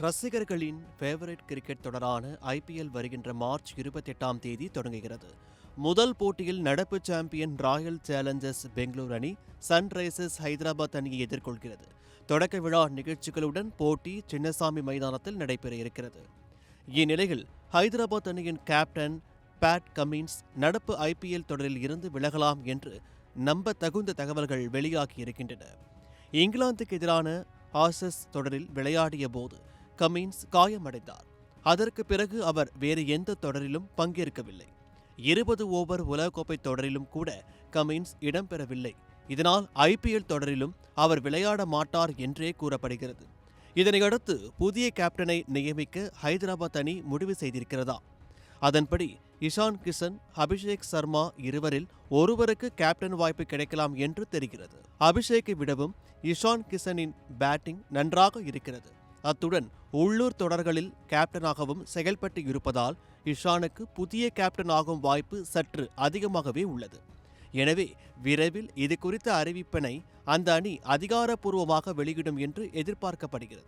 ரசிகர்களின் favourite cricket தொடரான IPL வருகின்ற மார்ச் 28ஆம் தேதி தொடங்குகிறது. முதல் போட்டியில் நடப்பு சாம்பியன் ராயல் சேலஞ்சர்ஸ் பெங்களூர் அணி சன்ரைசர்ஸ் ஹைதராபாத் அணியை எதிர்கொள்கிறது. தொடக்க விழா நிகழ்ச்சிகளுடன் போட்டி சின்னசாமி மைதானத்தில் நடைபெற இருக்கிறது. இந்நிலையில் ஹைதராபாத் அணியின் கேப்டன் பேட் கமின்ஸ் நடப்பு ஐபிஎல் தொடரில் இருந்து விலகலாம் என்று நம்ப தகுந்த தகவல்கள் வெளியாகியிருக்கின்றன. இங்கிலாந்துக்கு எதிரான ஆஷஸ் தொடரில் விளையாடிய போது கமின்ஸ் காயமடைந்தார். அதற்கு பிறகு அவர் வேறு எந்த தொடரிலும் பங்கேற்கவில்லை. 20 ஓவர் உலகக்கோப்பை தொடரிலும் கூட கமின்ஸ் இடம்பெறவில்லை. இதனால் ஐபிஎல் தொடரிலும் அவர் விளையாட மாட்டார் என்றே கூறப்படுகிறது. இதனையடுத்து புதிய கேப்டனை நியமிக்க ஹைதராபாத் அணி முடிவு செய்திருக்கிறதா? அதன்படி இஷான் கிஷன், அபிஷேக் சர்மா இருவரில் ஒருவருக்கு கேப்டன் வாய்ப்பு கிடைக்கலாம் என்று தெரிகிறது. அபிஷேக்கை விடவும் இஷான் கிஷனின் பேட்டிங் நன்றாக இருக்கிறது. அத்துடன் உள்ளூர் தொடர்களில் கேப்டனாகவும் செயல்பட்டு இருப்பதால் இஷானுக்கு புதிய கேப்டன் ஆகும் வாய்ப்பு சற்று அதிகமாகவே உள்ளது. எனவே விரைவில் இது குறித்த அறிவிப்பினை அந்த அணி அதிகாரப்பூர்வமாக வெளியிடும் என்று எதிர்பார்க்கப்படுகிறது.